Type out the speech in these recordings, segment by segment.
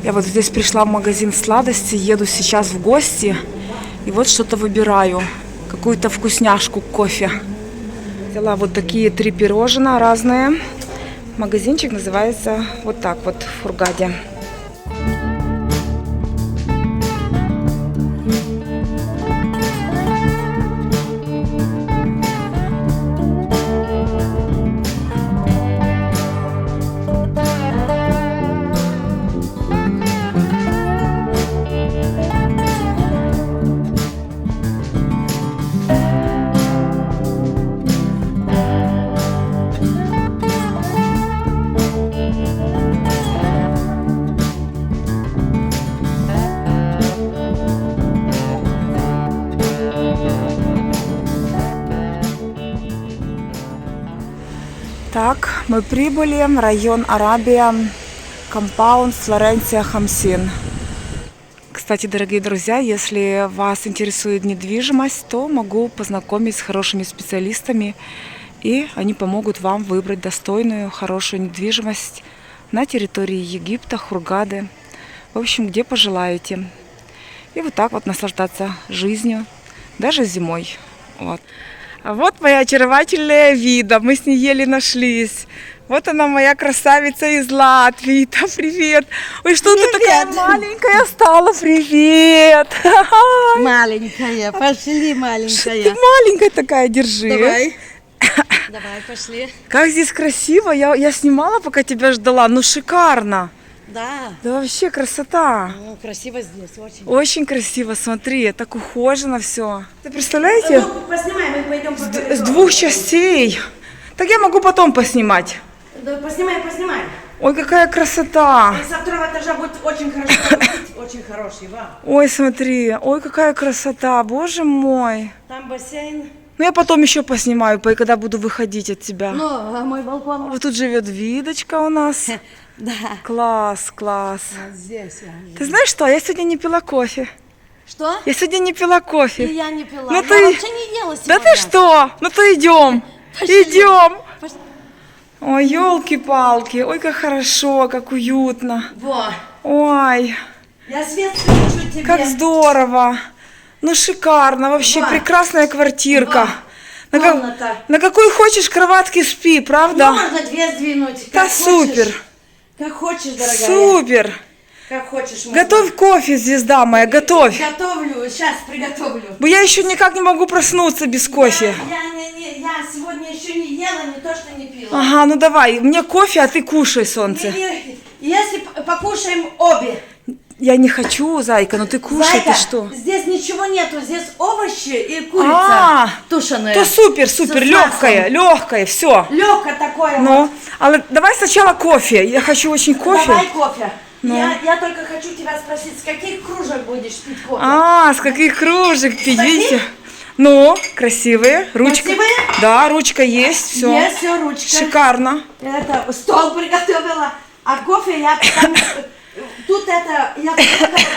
Я вот здесь пришла в магазин сладостей, еду сейчас в гости. И вот что-то выбираю. Какую-то вкусняшку к кофе. Взяла вот такие 3 пирожена разные. Магазинчик называется вот так вот в Хургаде. Так, мы прибыли в район Арабия, компаунд Флоренция Хамсин. Кстати, дорогие друзья, если вас интересует недвижимость, то могу познакомить с хорошими специалистами, и они помогут вам выбрать достойную, хорошую недвижимость на территории Египта, Хургады, в общем, где пожелаете. И вот так вот наслаждаться жизнью, даже зимой. Вот. А вот моя очаровательная Вида, мы с ней еле нашлись. Вот она, моя красавица из Латвии. Да, привет. Ой, что ты такая маленькая стала? Привет. Маленькая, пошли, маленькая. Ты маленькая такая, держи. Давай. Давай, пошли. Как здесь красиво. Я снимала, пока тебя ждала. Ну, шикарно. Да. Да вообще красота. Ну, красиво здесь, очень. Очень красиво, смотри, так ухожено все. Ты представляете? Ну, поснимай, мы пойдем по коридору. С 2 частей. Так я могу потом поснимать. Да, поснимай. Ой, какая красота. И со 2-го этажа будет очень хорошо видеть, очень хороший, ва. Ой, смотри, ой, какая красота, боже мой. Там бассейн. Ну, я потом еще поснимаю, когда буду выходить от тебя. Ну, а мой балкон. Вот тут живет Видочка у нас. Да. Класс. Вот здесь я. Ты знаешь что, я сегодня не пила кофе. Что? Я сегодня не пила кофе. И я не пила. Ну Я ты... вообще не ела Да сегодня. ты что? Ну то идем. Пошли. Идем. Пошли. Ой, елки-палки, ой, как хорошо, как уютно. Во. Ой, Я свет включу тебе. как здорово. Ну, шикарно, вообще Ва. прекрасная квартирка. Комната. На какой хочешь кроватке спи, правда? Ну, можно 2 сдвинуть. Да как супер. хочешь. Как хочешь, дорогая. Супер. Как хочешь. можно. Готовь кофе, звезда моя, готовь. Готовлю, сейчас приготовлю. Бо я еще никак не могу проснуться без кофе. Я сегодня еще не ела, не то что не пила. Ага, ну давай, мне кофе, а ты кушай, солнце. Если покушаем обе. Я не хочу, зайка, но ты кушай, Зайка, ты что? здесь ничего нету, здесь овощи и курица А, тушеная. то супер, легкое, все. Легкое такое. Ну, вот. але давай сначала кофе, я хочу очень кофе. Давай кофе. Ну. Я только хочу тебя спросить, с каких кружек будешь пить кофе? А, с каких кружек пить, видите? Ну, красивые, ручка. Красивые? Да, ручка есть, все. Есть все, ручка. Шикарно. Это, стол приготовила, а кофе я там... Тут это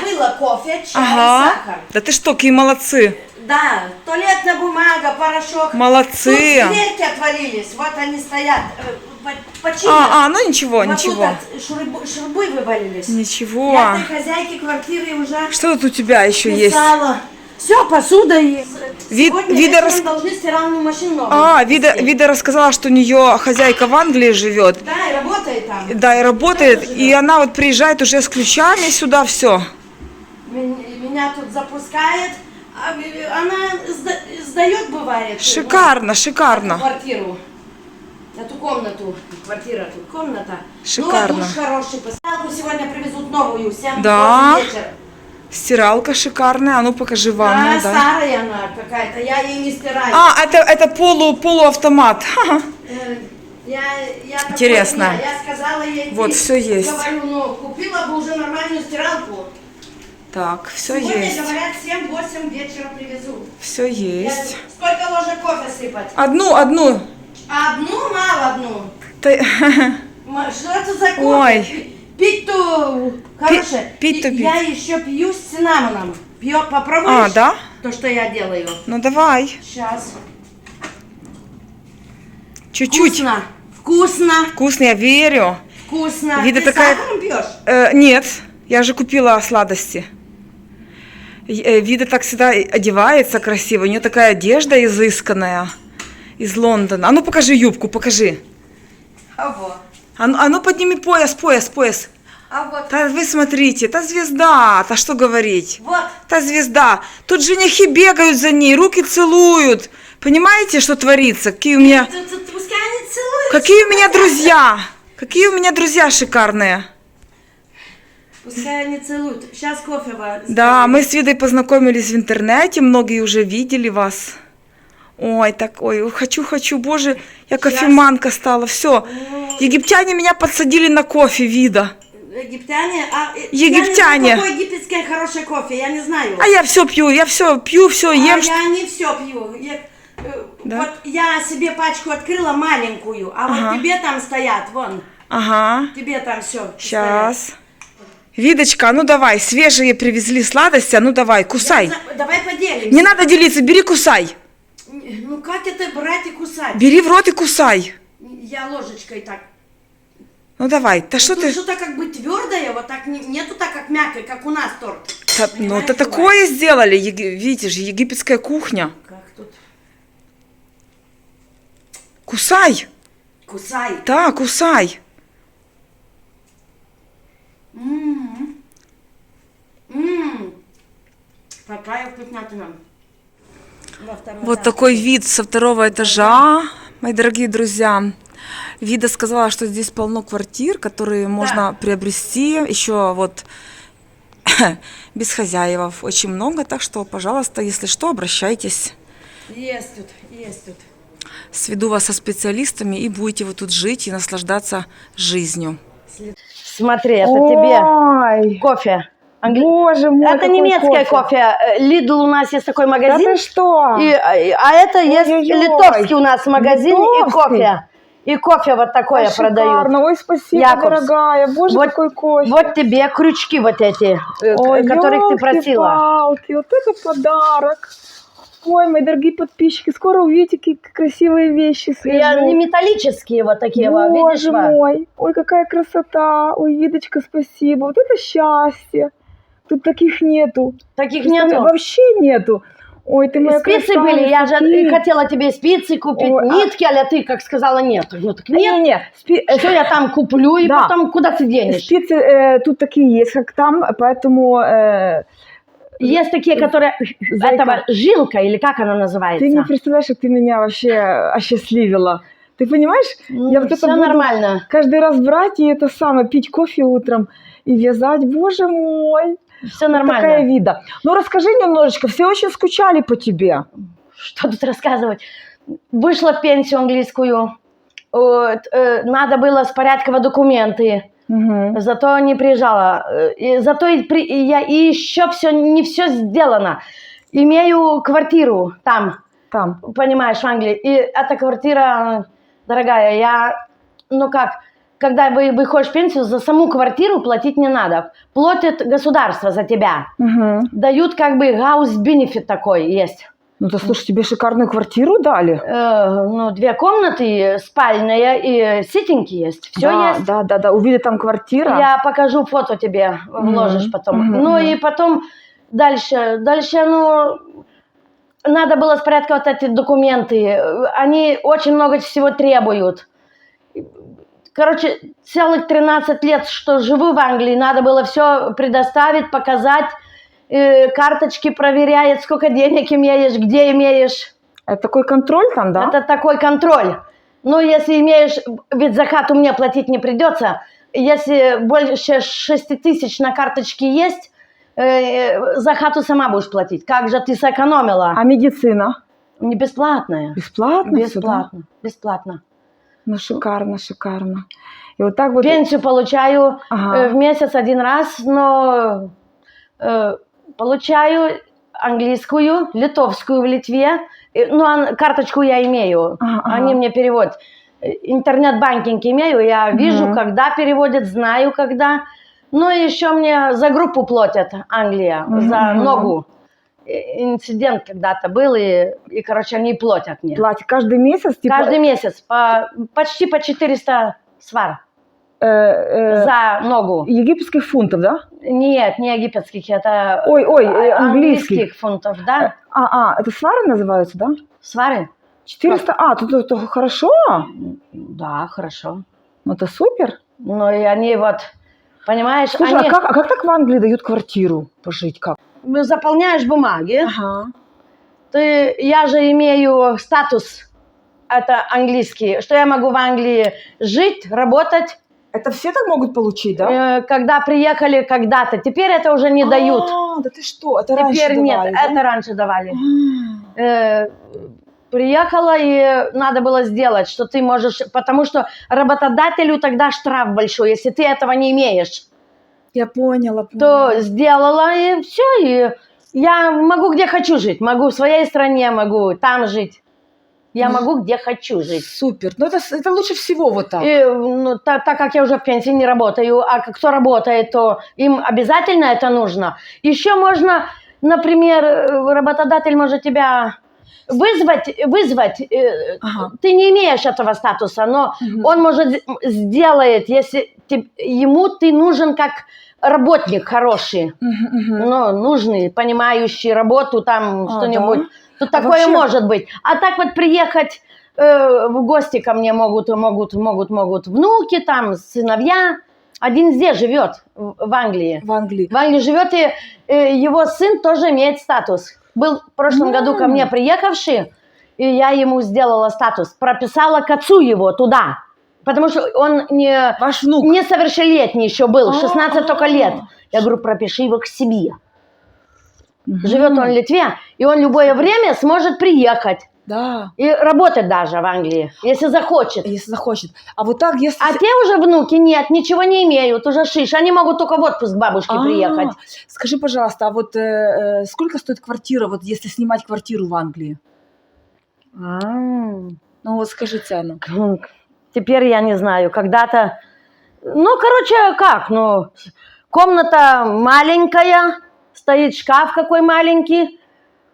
было кофе, чай, сахар. Да ты что, какие молодцы. Да, туалетная бумага, порошок. Молодцы. Тут дверки отвалились, вот они стоят, починят. Ну ничего, Вот ничего. тут шурбы вывалились. Ничего. Я этой хозяйке квартиры уже Что тут у тебя еще есть? писала. Все, посуда есть. Сегодня Вида вечером должны стиральную машину новую привезти. Вида рассказала, что у нее хозяйка в Англии живет. Да, и работает там. Да, и работает. И она вот приезжает уже с ключами сюда, все. Меня тут запускает, а она сдает, бывает. Шикарно, Эту шикарно. квартиру. Эту комнату. Квартира тут, комната. Шикарно. Ну, душ хороший. Постиралку сегодня привезут новую, 7 Да. вечера. Стиралка шикарная. А ну покажи ванную, да. Старая она какая-то, я ее не стираю. Это полуавтомат. Ха-ха. Я Интересно. такой, я сказала ей, Вот, всё есть. Говорю, ну, купила бы уже нормальную стиралку. Так, все Сегодня, есть. говорят, 7-8 вечера привезут. Все есть. Сколько ложек кофе сыпать? Одну. Одну? Мало одну. Что это за кофе? Ой. Пить-то хорошее. Пить-то пить. Я еще пью с цинамоном. Попробуешь? Да? То, что я делаю. Ну давай. Сейчас. Чуть-чуть. Вкусно. Вкусно, я верю. Вкусно. Вида Ты такая- с сахаром пьешь? Нет. Я же купила сладости. Вида так всегда одевается красиво. У нее такая одежда изысканная из Лондона. А ну покажи юбку, покажи. А вот. А ну подними пояс. А вот. Та вы смотрите, та звезда, та что говорить. Вот. Та звезда. Тут женихи бегают за ней, руки целуют. Понимаете, что творится? Какие у меня... Пускай они целуются. Какие у меня друзья. Какие у меня друзья шикарные. Пускай они целуют. Сейчас кофе вам. Да, мы с Видой познакомились в интернете, многие уже видели вас. Ой, так, ой, хочу, боже, я кофеманка стала, все. Египтяне меня подсадили на кофе, Вида. Египтяне? Египтяне. Какое египетское хорошее кофе, я не знаю. А я все пью, все ем. Я не все пью. Да? Вот я себе пачку открыла маленькую, а Ага. вот тебе там стоят, вон. Ага, Тебе там все. сейчас. Видочка, а ну давай, свежие привезли сладости, а ну давай, кусай. Давай поделимся. Не надо делиться, бери, кусай. Ну как это брать и кусать? Бери в рот и кусай. Я ложечкой так. Ну давай, да что Тут ты... что-то как бы твердое, вот так нету так как мягкое, как у нас торт. Ну Понимаешь, это бывает? такое сделали, видишь, египетская кухня. Как тут? Кусай. Кусай. Да, кусай. Какая вкуснятина. Вот такой вид со второго этажа, мои дорогие друзья. Вида сказала, что здесь полно квартир, которые можно приобрести. Еще вот без хозяев очень много, так что, пожалуйста, если что, обращайтесь. Есть тут. Сведу вас со специалистами, и будете вы тут жить и наслаждаться жизнью. Смотри, это тебе кофе. Боже мой, Это немецкое кофе. Lidl у нас есть такой магазин. Да ты что? А это есть Ой-ой-ой. литовский у нас магазин и Литовский? кофе. И кофе вот такое продают. Ой, спасибо, Якобс. дорогая. Боже, Вот- какой кофе. Вот тебе крючки вот эти, которых ты просила. Ёлки-палки, вот это подарок. Ой, мои дорогие подписчики, скоро увидите, какие красивые вещи И свежие. они металлические вот такие, вот, видишь? Боже Ва? мой, ой, какая красота. Ой, Видочка, спасибо. Вот это счастье. Тут таких нету. Таких Представляешь, нету. вообще нету. Ой, ты моя Спицы красавица, были, я же такие. хотела тебе спицы купить, Ой, нитки, а ты как сказала нет. Ну так нет. Не-не-не, Все я там куплю, и Да. потом куда ты денешь? спицы тут такие есть, как там, поэтому Есть такие, которые... Зайка. Этого жилка, или как она называется? ты не представляешь, как ты меня вообще осчастливила. Ты понимаешь? Я вот это Все буду нормально. каждый раз брать и это самое, пить кофе утром и вязать. Боже мой, Все такая нормально. Вида. Ну расскажи немножечко, все очень скучали по тебе. Что тут рассказывать? Вышла в пенсию английскую. Вот, надо было с порядково документы. Мгм. Зато не приезжала. Зато я еще не все сделано. Имею квартиру там, Там. понимаешь, в Англии. И эта квартира, дорогая, ну как, когда выходишь в пенсию, за саму квартиру платить не надо. Платит государство за тебя. Мгм. Дают как бы house benefit такой есть. Ну то слушай, тебе шикарную квартиру дали. Ну, 2 комнаты, спальная и ситинги есть. Все да, есть. Да. Увидели там квартира. Я покажу фото тебе, вложишь потом. Мгм, Ну мгм. и потом дальше, ну, надо было с порядка вот эти документы. Они очень много всего требуют. Короче, целых 13 лет, что живу в Англии, надо было все предоставить, показать. Карточки проверяет, сколько денег имеешь, где имеешь. Это такой контроль там, да? Это такой контроль. Ну, если имеешь, ведь за хату мне платить не придется. Если больше 6 тысяч на карточке есть, за хату сама будешь платить. Как же ты сэкономила? А медицина? Не бесплатная. Бесплатно? всё, да? Бесплатно. Бесплатно. Ну, шикарно, шикарно. И вот так вот... Пенсию получаю Ага. в месяц 1 раз, но получаю английскую, литовскую в Литве. Ну, карточку я имею. Ага. Они мне переводят. Интернет-банкинг имею, я вижу, когда переводят, знаю, когда. Ну, и еще мне за группу платят Англия, за ногу. Инцидент когда-то был, и, короче, они платят мне. Платит каждый месяц? Типа, Каждый месяц почти по 400 свар за ногу. египетских фунтов, да? Нет, не египетских, это Ой, английских. английских фунтов, да? Это свары называются, да? Свары? 400, это хорошо? Да, хорошо. Ну, это супер. Ну, и они вот, понимаешь, Слушай, они... а как так в Англии дают квартиру пожить? Как? Заполняешь бумаги. Ага. Я же имею статус, это английский, что я могу в Англии жить, работать. Это все так могут получить, да? Когда приехали когда-то. Теперь это уже не дают. Да ты что? Это Теперь раньше нет, давали, да? это раньше давали. А. Приехала, и надо было сделать, что ты можешь... Потому что работодателю тогда штраф большой, если ты этого не имеешь. Я поняла. То сделала, и все, и я могу где хочу жить. Могу в своей стране, могу там жить. Я могу где хочу жить. Супер. Ну, это лучше всего вот так. И, так как я уже в пенсии не работаю, а кто работает, то им обязательно это нужно. Еще можно, например, работодатель может тебя вызвать. Ага. Ты не имеешь этого статуса, но он может сделает, если ему ты нужен как работник хороший, но нужный, понимающий работу, там что-нибудь. Да? Тут такое вообще... может быть. А так вот приехать в гости ко мне могут внуки, там, сыновья. Один здесь живет, в Англии. В Англии. В Англии живет, и его сын тоже имеет статус. Был в прошлом году ко мне приехавший, и я ему сделала статус. Прописала к отцу его туда. Потому что он Ваш внук. несовершеннолетний еще был, 16 только лет. Я говорю, пропиши его к себе. Живет он в Литве, и он любое время сможет приехать. Да. И работать даже в Англии, если захочет. Если захочет. А вот так, если... А те уже внуки нет, ничего не имеют, уже шиш. Они могут только в отпуск к бабушке приехать. Скажи, пожалуйста, а вот сколько стоит квартира, вот если снимать квартиру в Англии? Ну вот скажи цену. Теперь я не знаю, когда-то... комната маленькая, стоит шкаф какой маленький,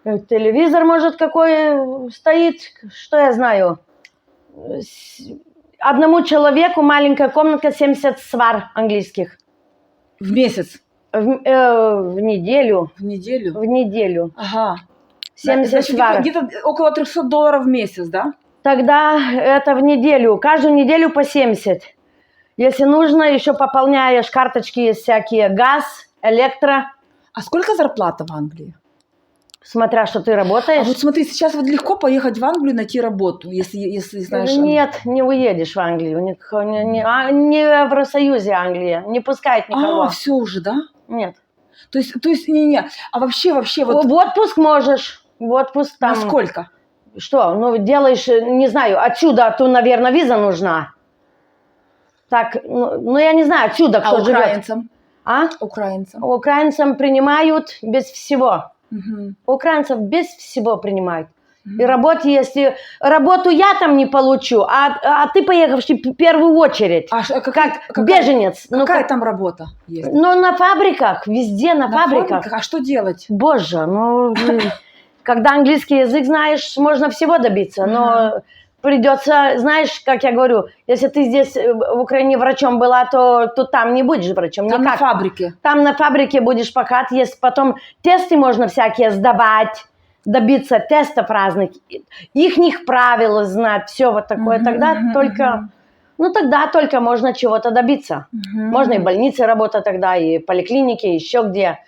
телевизор, может, какой стоит, что я знаю. Одному человеку маленькая комнатка 70 свар английских. В месяц? В неделю. В неделю? В неделю. Ага. 70 свар. Где-то около $300 в месяц, да? Тогда это в неделю. Каждую неделю по 70. Если нужно, еще пополняешь карточки, есть всякие газ, электро. А сколько зарплата в Англии? Смотря, что ты работаешь. А вот смотри, сейчас вот легко поехать в Англию найти работу, если знаешь... Нет, не уедешь в Англию. Не в Евросоюзе Англия. Не пускает никого. Все уже, да? Нет. То есть, не. А вообще вот... В отпуск можешь. В отпуск там... Насколько? Что? Делаешь, не знаю, отсюда, то, наверное, виза нужна. Так, я не знаю, отсюда кто живет. Украинцам? Украинцам. Украинцам принимают без всего. Украинцев без всего принимают. И если работу я там не получу, а ты поехавший в первую очередь, как беженец. Какая там работа есть? На фабриках, везде на фабриках. А что делать? Боже, когда английский язык знаешь, можно всего добиться, но придется, знаешь, как я говорю, если ты здесь в Украине врачом была, то там не будешь врачом. Там никак. на фабрике. Там на фабрике будешь пока, есть потом тесты можно всякие сдавать, добиться тестов разных, их правил знать, все вот такое. Тогда только можно чего-то добиться. Можно и в больнице работать тогда, и в поликлинике, еще где.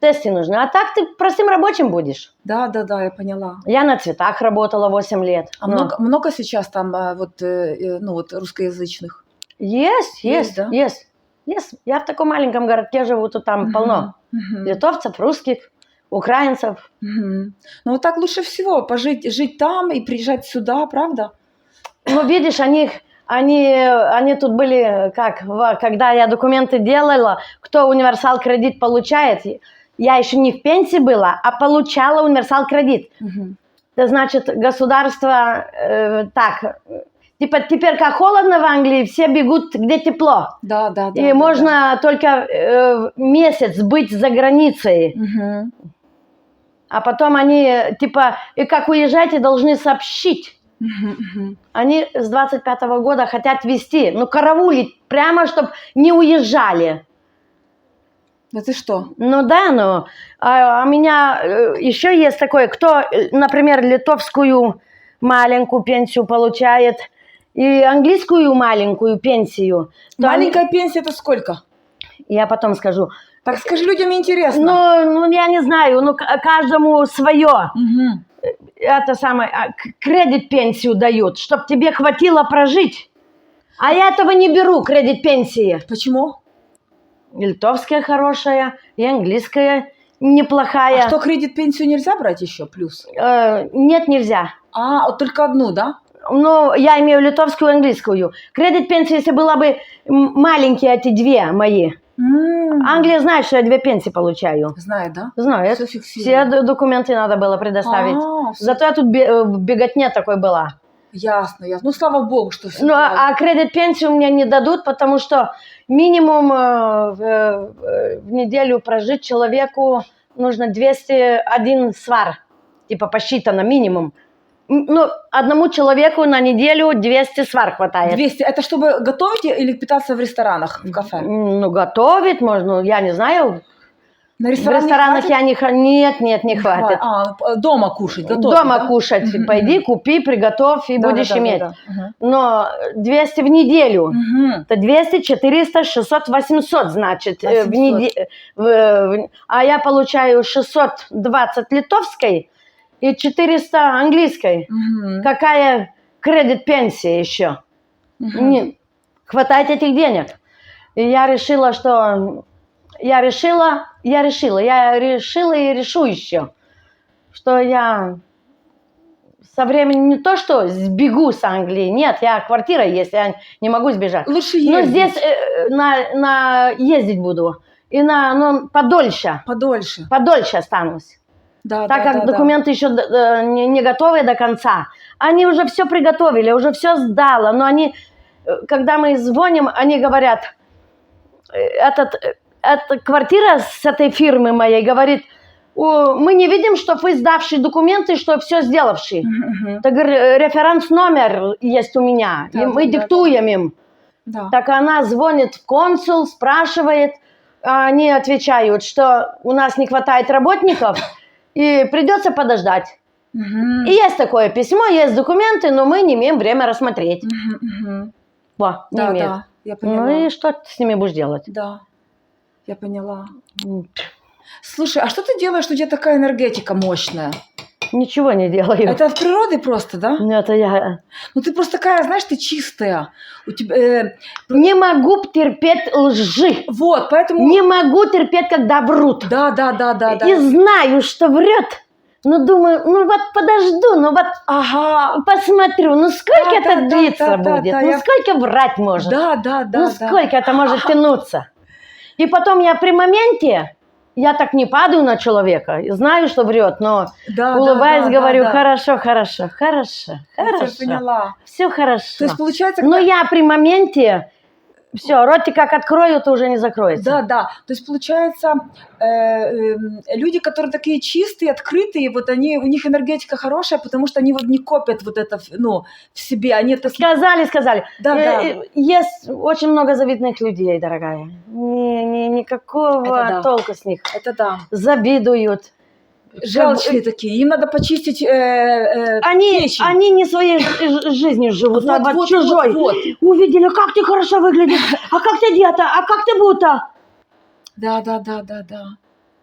Тесты нужны. А так ты простым рабочим будешь. Да, я поняла. Я на цветах работала 8 лет. А много сейчас там русскоязычных? Есть. Я в таком маленьком городке живу, то там полно. Литовцев, русских, украинцев. Ну вот так лучше всего, жить там и приезжать сюда, правда? Видишь, они тут были, когда я документы делала, кто универсал кредит получает, я еще не в пенсии была, а получала универсал кредит. Это значит, государство теперь как холодно в Англии, все бегут, где тепло. Да. И можно только месяц быть за границей. А потом они, и как уезжаете, должны сообщить. Они с 25-го года хотят вести, караулить, прямо, чтобы не уезжали. Да ты что? Ну да, но у меня еще есть такое, кто, например, литовскую маленькую пенсию получает и английскую маленькую пенсию. То Маленькая пенсия это сколько? я потом скажу. Так скажи, людям интересно. Ну, я не знаю, ну, каждому свое. Мгм. Это самое, кредит пенсию дают, чтобы тебе хватило прожить. А я этого не беру, кредит пенсии. Почему? И литовская хорошая, и английская неплохая. А что, кредит пенсию нельзя брать еще плюс? Нет, нельзя. А, вот только одну, да? Ну, я имею литовскую и английскую. Кредит пенсии, если была бы маленькие эти две мои. Англия знает, что я 2 пенсии получаю. Знает, да? Знает. Всё Все фиксирует. документы надо было предоставить. Всё. Зато я тут беготня такой была. Ясно, ясно. Ну, слава богу, что все. Ну, а кредит пенсию мне не дадут, потому что минимум в неделю прожить человеку нужно 201 свар. Типа посчитано минимум. Ну, одному человеку на неделю 200 свар хватает. 200. Это чтобы готовить или питаться в ресторанах, в кафе? Ну, готовить можно, я не знаю. На В ресторан не ресторанах хватит? я нет, не хватит. Дома кушать, готовить, Дома да? кушать. Пойди, купи, приготовь и Да, будешь да, да, иметь. да, да. Но 200 в неделю. Мгм. Это 200, 400, 600, 800, значит. 800. А я получаю 620 литовской и 400 английской. Мгм. Какая кредит пенсия еще? Мгм. Не хватает этих денег. И я решила, что... Я решила и решу еще, что я со временем не то, что сбегу с Англии. Нет, квартира есть, я не могу сбежать. Лучше Но ездить. здесь ездить буду. И подольше. Подольше останусь. Да, Так да, как да, документы еще не готовы до конца. Они уже все приготовили, уже все сдала. Но они, когда мы звоним, они говорят, эта квартира с этой фирмы моей говорит, мы не видим, что вы сдавшие документы, что все сделавшие. Мгм. Так референс-номер есть у меня, Да, и мы да, диктуем им. Да. Так она звонит в консул, спрашивает, а они отвечают, что у нас не хватает работников, и придется подождать. Мгм. И есть такое письмо, есть документы, но мы не имеем время рассмотреть. Мгм, мгм. Во, не Да, имеют. да, я поняла. Ну и что ты с ними будешь делать? Да, я поняла. Слушай, а что ты делаешь, что у тебя такая энергетика мощная? Ничего не делаю. Это от природы просто, да? Ну, это я... Ну ты просто такая, знаешь, ты чистая. У тебя, Не могу терпеть лжи. вот, поэтому... Не могу терпеть, когда врут. Да. И знаю, что врет. Но думаю, ну вот подожду, ну вот Ага. посмотрю, ну сколько Да, это да, длиться да, да, будет, да, ну я- сколько врать может, Да. ну сколько это может тянуться. И потом я при моменте, я так не падаю на человека, знаю, что врет, но Да, улыбаясь, говорю, да. хорошо, Я тебя все поняла. хорошо. То есть получается... Но я при моменте, все, ротик как открою, то уже не закроется. Да. То есть получается, люди, которые такие чистые, открытые, вот они, у них энергетика хорошая, потому что они вот не копят вот это, ну, в себе. Они такие... Сказали. Да. Есть очень много завидных людей, дорогая. Никакого Это да. толка с них. Это да. Завидуют. Желчные такие. Им надо почистить печень. Они не своей жизнью живут, а вот чужой. Вот. Увидели, как ты хорошо выглядишь, а как ты одета, а как ты будто. Да.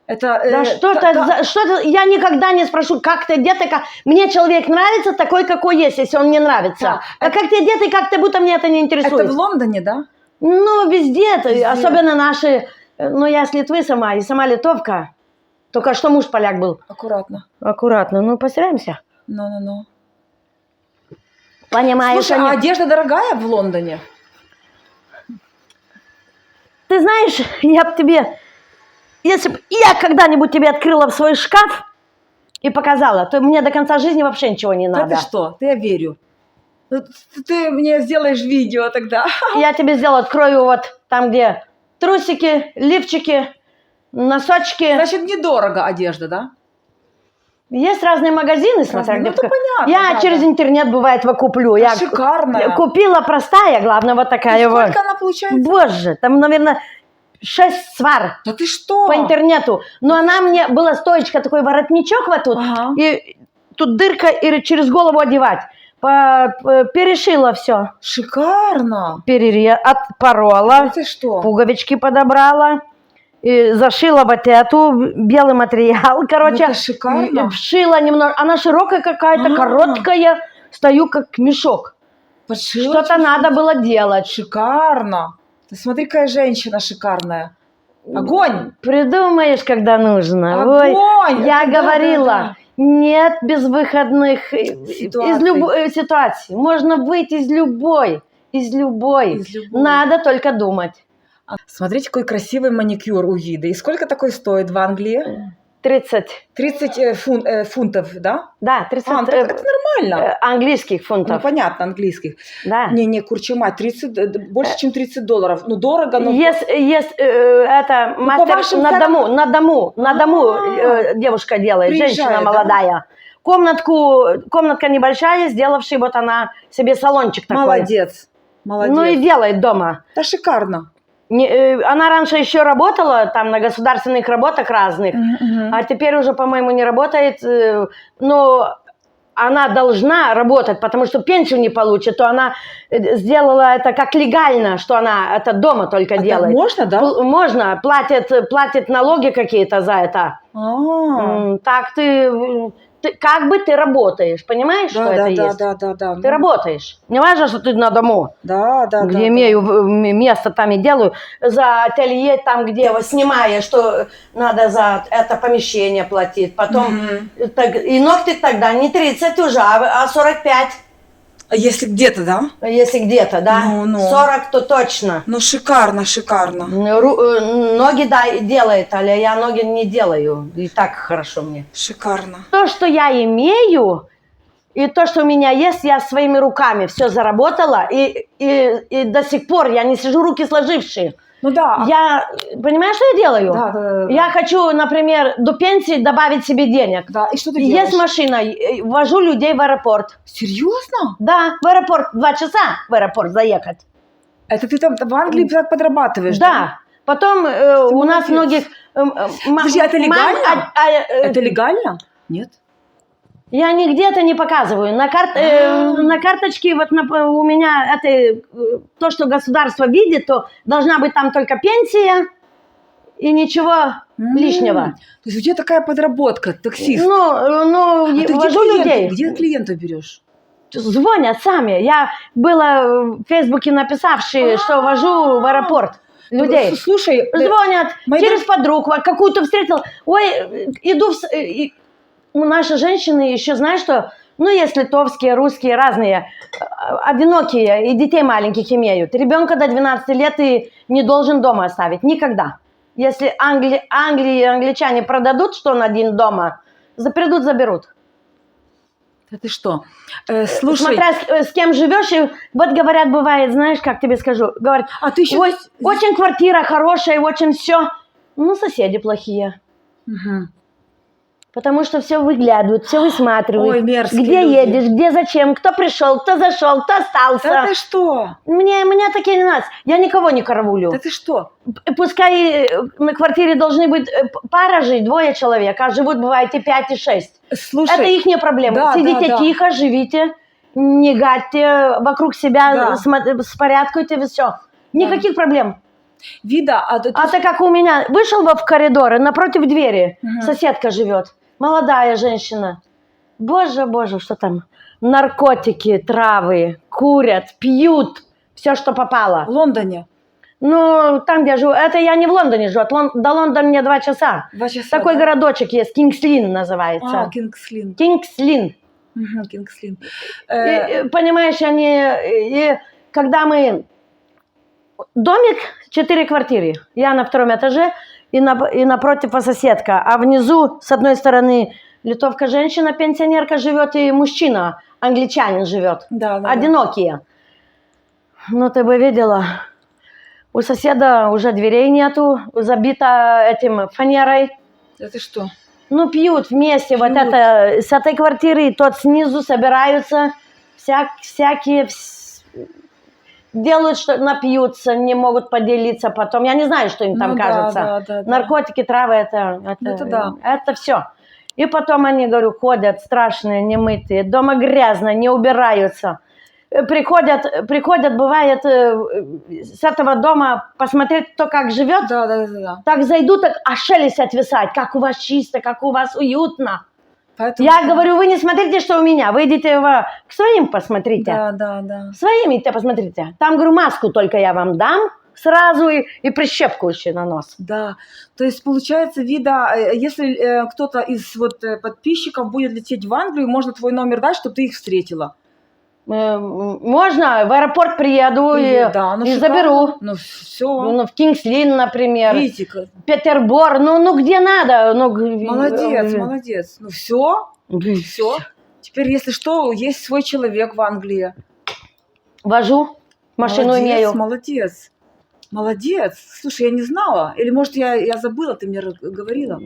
Это... Да что-то, я никогда не спрошу, как ты одета, мне человек нравится такой, какой есть, если он мне нравится. Да. А как ты одета, как ты будто, мне это не интересует. Это в Лондоне, да? Ну, везде. Везде. Особенно наши, ну, я с Литвы сама, и сама литовка. Только что муж поляк был. Аккуратно, ну, постараемся. Ну. Понимаешь, Слушай, а одежда дорогая в Лондоне? Ты знаешь, я бы тебе... Если бы я когда-нибудь тебе открыла в свой шкаф и показала, то мне до конца жизни вообще ничего не надо. Да ты что? Я верю. Ну, ты мне сделаешь видео тогда. Я тебе сделаю, открою вот там, где трусики, лифчики, носочки. Значит, недорого одежда, да? Есть разные магазины, смотря где. Ну, это понятно. Я через интернет, бывает, его куплю. Я шикарная. Купила простая, главное, вот такая вот. Сколько она получается? Боже, там, наверное, 6 свар Да ты что? по интернету. Но она мне, была стоечка, такой воротничок вот тут, Ага. и тут дырка, и через голову одевать. Перешила все. Шикарно. Отпорола, Да ты что? пуговички подобрала, и зашила вот эту, белый материал, короче. это шикарно. Вшила немного. Она широкая какая-то, А. короткая, стою как мешок. Подшила Что-то чуть-чуть. надо было делать. Шикарно. Ты смотри, какая женщина шикарная. Огонь. Придумаешь, когда нужно. Ой, Огонь. я Это да, говорила, да, да. нет безвыходных из любой ситуации. Можно выйти из любой. Из любой. Из любой. Надо только думать. Смотрите, какой красивый маникюр у Виды. И сколько такой стоит в Англии? 30. 30 фунтов, да? Да, 30 Так это нормально. английских Ну, фунтов. понятно, английских. Да. Не, курча-мать, 30, больше, чем $30. Ну, дорого, но... Есть это мастер вашим на дому девушка делает, Приезжает, женщина да? молодая. Комнатка небольшая, сделавший вот она себе салончик такой. Молодец. Молодец. Ну и делает дома. Да шикарно. Она раньше еще работала там на государственных работах разных, а теперь уже, по-моему, не работает. Но она должна работать, потому что пенсию не получит, то она сделала это как легально, что она это дома только делает. Так можно, да? Можно, платит налоги какие-то за это. Так ты как бы ты работаешь, понимаешь, что это есть? Да. Ты работаешь. Не важно, что ты на дому. Да. Где имею место, там и делаю. За ателье, там, где вот снимаешь, что надо за это помещение платить. Потом, и ногти тогда не 30 уже, а 45. А если где-то, да? Если где-то, да. Ну. 40, то точно. Ну, шикарно. Ноги делает, а я ноги не делаю. И так хорошо мне. Шикарно. То, что я имею, и то, что у меня есть, я своими руками все заработала, и до сих пор я не сижу руки сложившие. Ну да. Я, понимаешь, что я делаю? Да. Я хочу, например, до пенсии добавить себе денег. Да, и что ты делаешь? Есть машина, вожу людей в аэропорт. Серьезно? Да, в аэропорт, 2 часа в аэропорт заехать. Это ты там в Англии так подрабатываешь, да? Да. Потом у нас многих... Подожди, это легально? Это легально? Нет. Я нигде-то не показываю. На карточке вот у меня это то, что государство видит, то должна быть там только пенсия и ничего лишнего. То есть у тебя такая подработка, таксист. Ну, ты вожу людей. Где клиентов берешь? Звонят сами. Я была в Фейсбуке написавшая, что вожу в аэропорт людей. Слушай, Звонят через подруг, какую-то встретил. Ой, иду наши женщины еще, знаешь что, ну, есть литовские, русские, разные, одинокие и детей маленьких имеют. Ребенка до 12 лет и не должен дома оставить. Никогда. Если англичане продадут, что он один дома, придут, заберут. Да ты что? Слушай. Смотря с кем живешь, и вот говорят, бывает, знаешь, как тебе скажу, говорят, ты еще... ой, очень квартира хорошая, очень все. Ну, соседи плохие. Угу. Потому что все выглядывают, все высматривают. Ой, мерзкие где люди. едешь, где зачем, кто пришел, кто зашел, кто остался. Да ты что? Мне такие не надо. Я никого не караулю. Да ты что? Пускай на квартире должны быть пара жить, 2 человек, а живут, бывает, и 5, и 6. Слушай, это их не проблема. Сидите тихо, живите, не гадьте вокруг себя, спорядкуйте, все. Никаких проблем. Вида, а то как у меня. Вышел в коридор, и напротив двери соседка живет. Молодая женщина. Боже, что там? Наркотики, травы, курят, пьют. Все, что попало. В Лондоне? Ну, там, где я живу. Это я не в Лондоне живу. До Лондона мне 2 часа. 2 часа, такой городочек есть. Кингс-Линн называется. Кингс-Линн. Кингс-Линн. Кингс-Линн. Понимаешь, когда мы... Домик, 4 квартиры. Я на 2-м этаже. И напротив соседка. А внизу, с одной стороны, литовка женщина, пенсионерка живет, и мужчина, англичанин живет. Да. Одинокие. Ну, ты бы видела, у соседа уже дверей нету, забито этим фанерой. Это что? Ну, пьют вместе. Вот это, с этой квартиры, тот снизу собираются всякие... делают, что напьются, не могут поделиться потом. Я не знаю, что им там Ну да, кажется. да. Наркотики, травы, это да. это все. И потом они, говорю, ходят страшные, немытые, дома грязно, не убираются. Приходят, бывает, с этого дома посмотреть, кто как живет. Да. Так зайдут, так а шелест отвисать, как у вас чисто, как у вас уютно. Поэтому, Я говорю, вы не смотрите, что у меня, вы идите к своим посмотрите. Да. Своими-то посмотрите. Там, говорю, маску только я вам дам сразу и прищепку еще на нос. Да, то есть получается, вида, если кто-то из подписчиков будет лететь в Англию, можно твой номер дать, чтобы ты их встретила. Можно, в аэропорт приеду и заберу. Ну, все. Ну, в Кингс-Линн, например. Видите, Петербург, ну где надо. Молодец. Ну, все. Теперь, если что, есть свой человек в Англии. Вожу, машину имею. Молодец. Слушай, я не знала. Или, может, я забыла, ты мне говорила.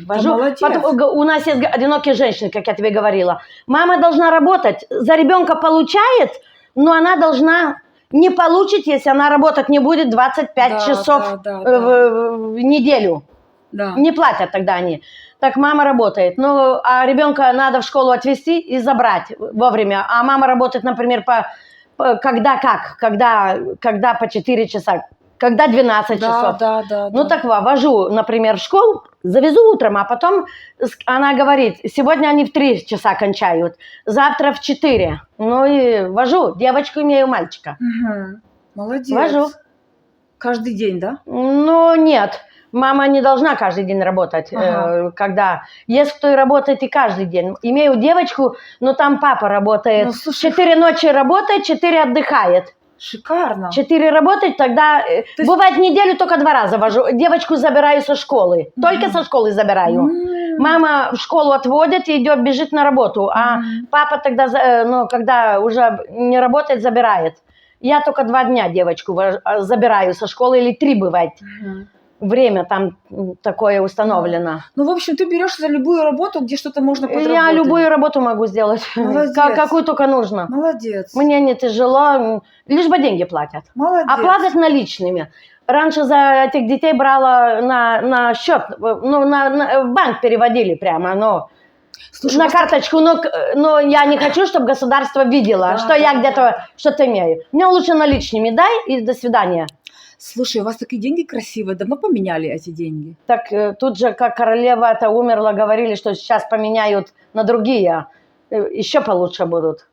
Вожу. Молодец. Потом, у нас есть одинокие женщины, как я тебе говорила. Мама должна работать. За ребенка получает, но она должна не получить, если она работать не будет 25 часов в неделю. Да. Не платят тогда они. Так мама работает. Ну, а ребенка надо в школу отвезти и забрать вовремя. А мама работает, например, когда по 4 часа. Когда 12 часов. Ну так вожу, например, в школу, завезу утром, а потом она говорит, сегодня они в 3 часа кончают, завтра в 4. Ну и вожу, девочку имею, мальчика. Угу. Молодец. Вожу. Каждый день, да? Ну нет, мама не должна каждый день работать. Когда есть кто и работает и каждый день. Имею девочку, но там папа работает. 4 ночи работает, 4 отдыхает. Шикарно. 4 работать, тогда бывает неделю только 2 раза вожу. Девочку забираю со школы. Только со школы забираю. Мама в школу отводит и идет, бежит на работу. А папа тогда, когда уже не работает, забирает. Я только 2 дня девочку забираю со школы, или 3 бывает. Время там такое установлено. Ну, в общем, ты берешь за любую работу, где что-то можно подработать. Я любую работу могу сделать. Какую только нужно. Молодец. Мне не тяжело, лишь бы деньги платят. Молодец. А платят наличными. Раньше за этих детей брала на счет, в банк переводили прямо, но слушай, на карточку, но я не хочу, чтобы государство видело, что я где-то что-то имею. Мне лучше наличными дай и до свидания. Слушай, у вас такие деньги красивые. Давно поменяли эти деньги? Так тут же, как королева это умерла, говорили, что сейчас поменяют на другие. Еще получше будут.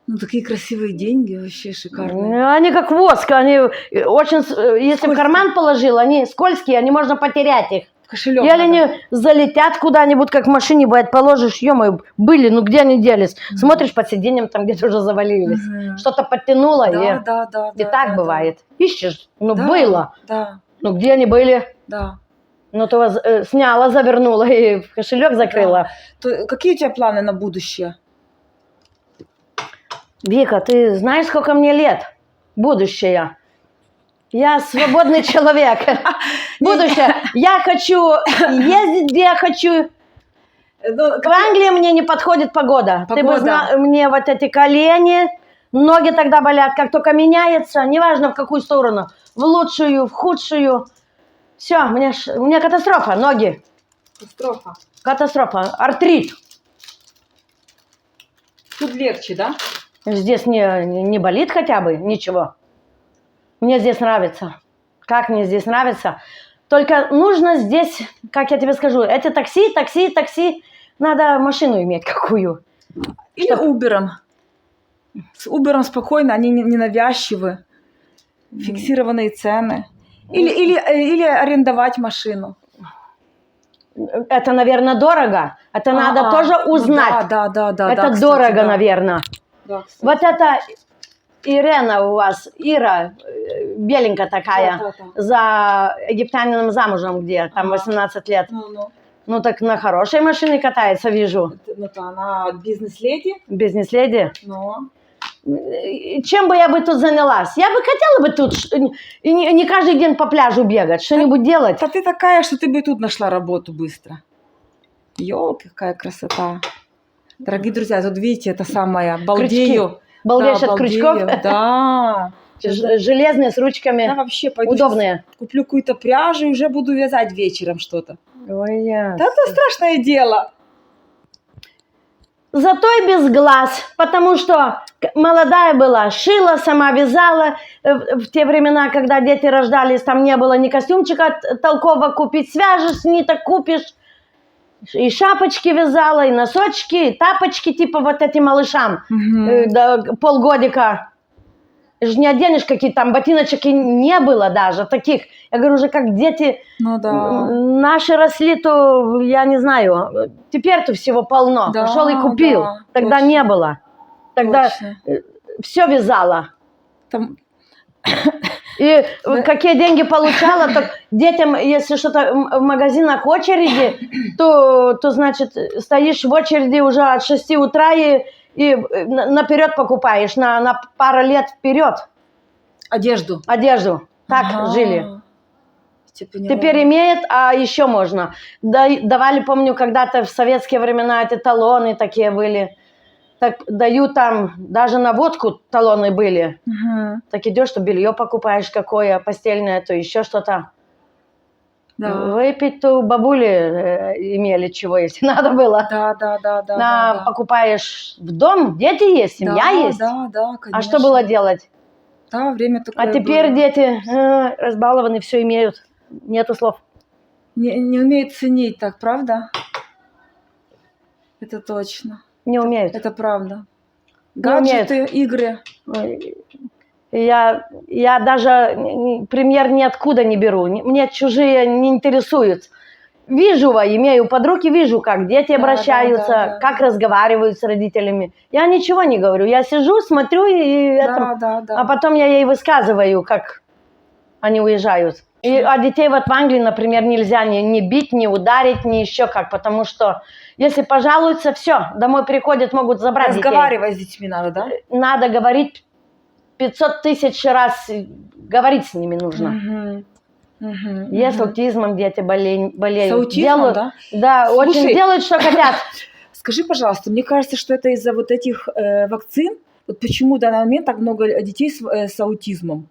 Ну, такие красивые деньги, вообще шикарные. Они как воск, они очень, если скользкие. В карман положил, они скользкие, они можно потерять их. Кошелек. Или они залетят куда-нибудь, как в машине бывает, положишь, ё-моё, были, ну где они делись? Смотришь под сиденьем, там где-то уже завалились. Что-то подтянуло, и так бывает. Ищешь, было. Да. Ну где они были? Да. Ну то сняла, завернула и в кошелек закрыла. Да. Какие у тебя планы на будущее? Вика, ты знаешь, сколько мне лет? Будущее. Я свободный человек. Будущее. Я хочу ездить, где я хочу. В Англии мне не подходит погода. Ты бы знал, мне вот эти колени, ноги тогда болят. Как только меняется, неважно в какую сторону, в лучшую, в худшую. Все, у меня катастрофа, ноги. Катастрофа. Артрит. Тут легче, да? Здесь не болит хотя бы ничего. Мне здесь нравится. Как мне здесь нравится. Только нужно здесь, как я тебе скажу, эти такси. Надо машину иметь какую. Или Uber'ом. С Uber'ом спокойно, они не навязчивы. Фиксированные цены. Или арендовать машину. Это, наверное, дорого. Это надо тоже узнать. Да. Это кстати, дорого, наверное. Да, вот это Ирена у вас, Ира, беленькая такая, за египтянином замужем где, там 18 лет. Ну так на хорошей машине катается, вижу. Ну-то она бизнес-леди. Бизнес-леди? Ну. Чем бы я тут занялась? Я бы хотела бы тут не каждый день по пляжу бегать, что-нибудь делать. Да ты такая, что ты бы тут нашла работу быстро. Ёлки, какая красота. Дорогие друзья, тут видите, это самое, балдею. Балдеешь от крючков? Да. Железные, с Я ручками, вообще пойду удобные. куплю какую-то пряжу и уже буду вязать вечером что-то. Ой, я. Да это страшное дело. Зато и без глаз, потому что молодая была, шила, сама вязала. В те времена, когда дети рождались, там не было ни костюмчика толкового купить, свяжешь, ниток купишь. И шапочки вязала, и носочки, и тапочки типа вот этим малышам полгодика. Ж не оденешь, какие там ботиночек и не было даже таких. Я говорю, уже как дети Ну да. наши росли, то я не знаю. Теперь-то всего полно. Да, Пошел и купил. да, Тогда точно. не было. Тогда Точно. все вязала. Там... И какие деньги получала, так детям, если что-то в магазинах очереди, то значит, стоишь в очереди уже от 6 утра и наперед покупаешь, на пару лет вперед Одежду. Так жили. Теперь имеет, а еще можно. Давали, помню, когда-то в советские времена эти талоны такие были. Так дают там, даже на водку талоны были. Так идешь, что белье покупаешь какое, постельное, то еще что-то. Да. Выпить-то у бабули имели чего, если надо было. Да. Покупаешь в дом, дети есть, семья есть. Да, конечно. А что было делать? Да, время такое А теперь было. дети разбалованы, все имеют. Нету слов. Не умеют ценить так, правда? Это точно. Не умеют. Это правда. Не Гаджеты, игры. Я даже пример ниоткуда не беру. Мне чужие не интересуют. Вижу, имею подруг и вижу, как дети обращаются, как разговаривают с родителями. Я ничего не говорю. Я сижу, смотрю, а потом я ей высказываю, как они уезжают. А детей вот в Англии, например, нельзя ни бить, ни ударить, ни еще как, потому что если пожалуются, все, домой приходят, могут забрать детей. Разговаривать с детьми надо, да? Надо говорить 500 тысяч раз, говорить с ними нужно. С аутизмом дети болеют. С аутизмом, да? Да, Слушай, очень делают, что хотят. Скажи, пожалуйста, мне кажется, что это из-за вот этих вакцин, вот почему в данный момент так много детей с аутизмом.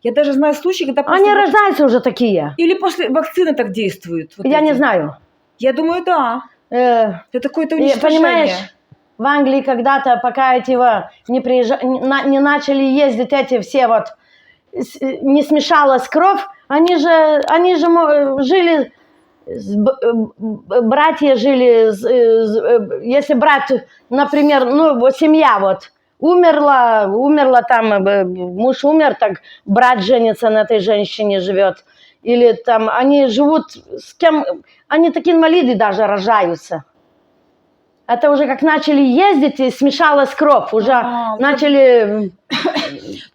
Я даже знаю случаи, когда... Они рождаются уже такие. Или после вакцины так действуют. Вот я не знаю. Я думаю, да. Это какое-то уничтожение. Понимаешь, в Англии когда-то, пока эти не начали ездить эти все вот, не смешалась кровь, они же жили, братья жили, если брать, например, семья вот, умерла там, муж умер, так брат женится на этой женщине, живет. Или там они живут с кем, они такие инвалиды даже рожаются. Это уже как начали ездить, и смешалась кровь, уже начали...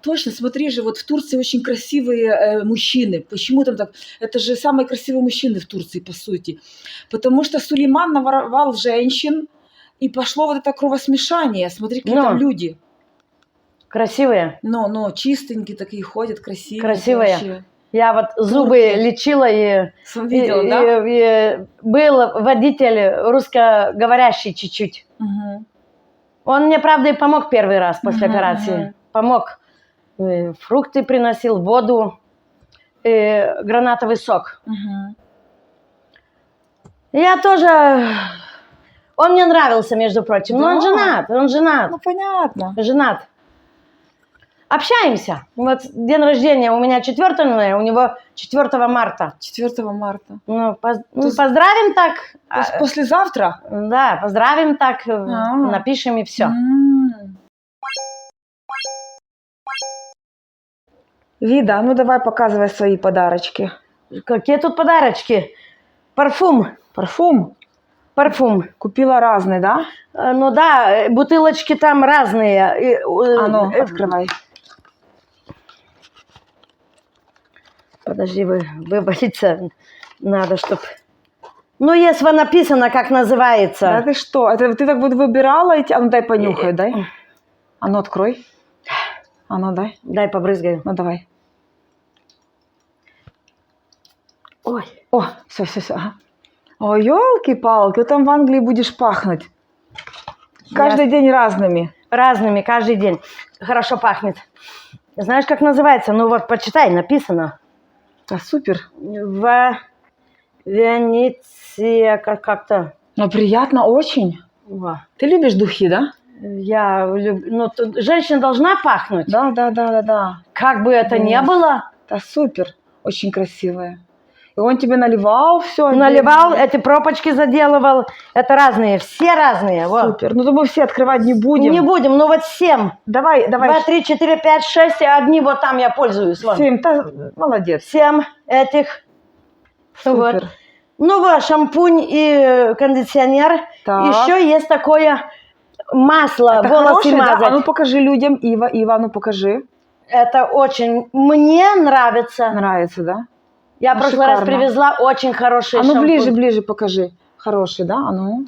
Точно, смотри же, вот в Турции очень красивые мужчины. Почему там так? Это же самые красивые мужчины в Турции, по сути. Потому что Сулейман наворовал женщин, и пошло вот это кровосмешание. Смотри, какие там люди. Красивые. Но чистенькие такие ходят, красивые. Красивые. Вообще. Я вот зубы лечила, и был водитель русскоговорящий чуть-чуть. Он мне, правда, и помог первый раз после операции. Помог. Фрукты приносил, воду, гранатовый сок. Я тоже... Он мне нравился, между прочим. Но он женат. Ну, понятно. Женат. Общаемся. Вот день рождения у меня 4 ноября, у него 4 марта. 4 марта. Поздравим так. Послезавтра? Да, поздравим так, напишем и все. Вида, ну давай показывай свои подарочки. Какие тут подарочки? Парфум. Парфум. Купила разные, да? Ну да, бутылочки там разные. Открывай. Подожди, вывалиться надо, чтобы... Ну, если написано, как называется. Да ты что? Это ты так вот выбирала эти? А ну дай понюхай, дай. А ну открой. А ну дай. Дай побрызгаю. Ну давай. Ой. О, все. Ага. О, елки-палки, там в Англии будешь пахнуть. Каждый день разными. Разными, каждый день. Хорошо пахнет. Знаешь, как называется? Ну вот, почитай, написано. Да, супер. Венеция, как-то. Но приятно очень. Во. Ты любишь духи, да? Я люблю. Ну, женщина должна пахнуть. Да, да, да, да, да. Как бы это ни было. Да, супер. Очень красивая. И он тебе наливал все? Наливал, эти пробочки заделывал. Это разные, все разные. Вот. Супер. Ну, мы все открывать не будем. Не будем, ну вот 7. Давай. 2, 3, 4, 5, 6, и одни вот там я пользуюсь. Вон. 7, молодец. 7 этих. Супер. Вот. Ну вот, шампунь и кондиционер. Так. Еще есть такое масло, Это волосы хорошее, мазать. да? А ну покажи людям, Ива, ну покажи. Это очень мне нравится. Нравится, да? Я в прошлый раз шикарно. привезла очень хороший А ну шампунь. ближе покажи. Хороший, да? А ну,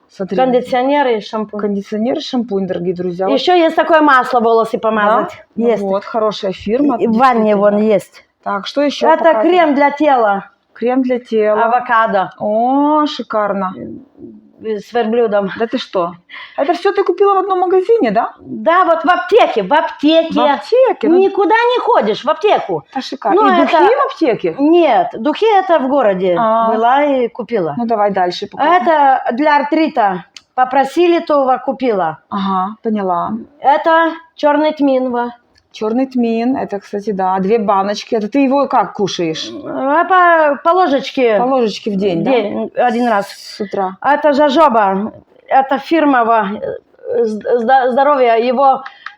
смотри. Кондиционер и шампунь. Кондиционер и шампунь, дорогие друзья. Еще есть такое масло волосы Да? помазать. Ну Есть. вот, хорошая фирма. И в ванне вон есть. Так, что еще? Это показывай? крем для тела. Крем для тела. Авокадо. О, шикарно. С верблюдом. Да ты что? Это все ты купила в одном магазине, да? Да, вот в аптеке. В аптеке. В аптеке? Ну, Никуда не ходишь, в аптеку. это шикарно. Ну, И это- духи в аптеке? Нет, духи это в городе. А. Была и купила. Ну, давай дальше А покажи. это для артрита. Попросили, то купила. Ага, поняла. Это черный тмин. Черный тмин, это, кстати, да, 2 баночки. Это ты его как кушаешь? По ложечке. По ложечке в день, да? День, один раз. С утра. А это жожоба. Это фирма здоровья.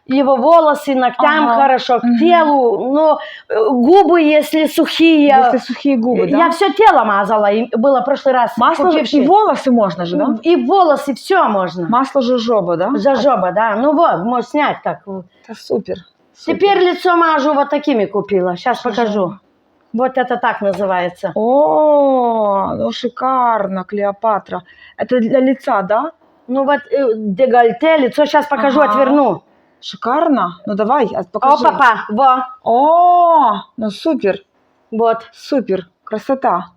Его волосы, ногтям Ага. хорошо, к Мгм. телу. Но губы, если сухие. Если сухие губы, да? Я все тело мазала. И было в прошлый раз. Масло купивши. и волосы можно же, да? И волосы, все можно. Масло жожоба, да? Жожоба, да. Ну вот, можешь снять как. Это супер. Теперь лицо мажу вот такими купила. Сейчас покажу. Вот это так называется. О, ну шикарно, Клеопатра. Это для лица, да? Ну вот дегольте, лицо сейчас покажу, Ага. отверну. Шикарно. Ну давай, покажи. О, папа, во, О, ну супер, вот. супер, красота.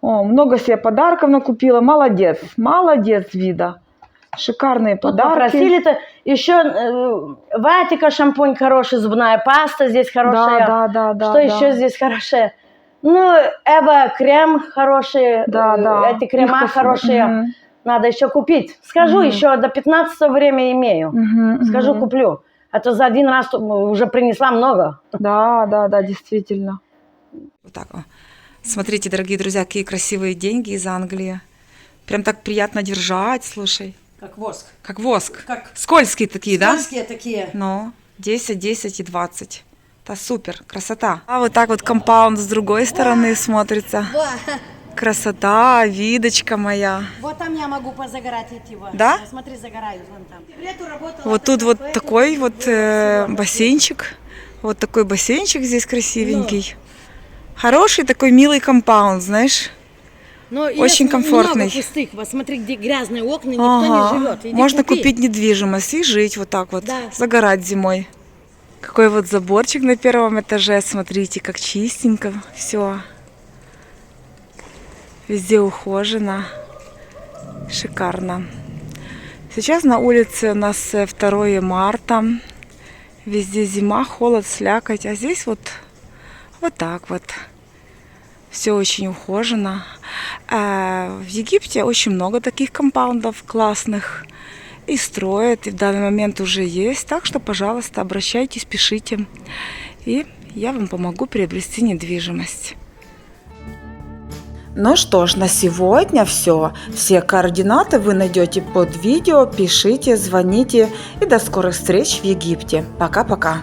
О, много себе подарков накупила. Молодец, молодец, Вида. Шикарные Тут подарки. попросили-то. Еще Ватика шампунь хороший, зубная паста здесь хорошая. Да. Что еще здесь хорошее? Ну, Эва крем хороший, Да. эти крема Их хорошие. Мгм. Надо еще купить. Скажу, Мгм. еще до 15 время имею. Мгм, Скажу, мгм. куплю. А то за один раз уже принесла много. Да, действительно. Вот так вот. Смотрите, дорогие друзья, какие красивые деньги из Англии. Прям так приятно держать, слушай. Как воск. Как воск. Как Скользкие такие, да? скользкие такие. Ну, 10, 10 и 20. Это супер, красота. А вот так вот компаунд с другой стороны смотрится. Красота, видочка моя. Вот там я могу позагорать идти. Да? Смотри, загораю вон там. Лету работала. Вот тут вот такой вот бассейнчик. Вот такой бассейнчик здесь красивенький. Хороший такой милый компаунд, знаешь. Но Очень комфортный. Много пустых. Вот смотри, где грязные окна, никто Ага. не живет. Иди Можно купи. купить недвижимость и жить вот так вот, Да. загорать зимой. Какой вот заборчик на первом этаже, смотрите, как чистенько все. Везде ухожено, шикарно. Сейчас на улице у нас 2 марта, везде зима, холод, слякоть, а здесь вот так вот. Все очень ухожено. В Египте очень много таких компаундов классных. И строят, и в данный момент уже есть. Так что, пожалуйста, обращайтесь, пишите. И я вам помогу приобрести недвижимость. Ну что ж, на сегодня все. Все координаты вы найдете под видео. Пишите, звоните. И до скорых встреч в Египте. Пока-пока.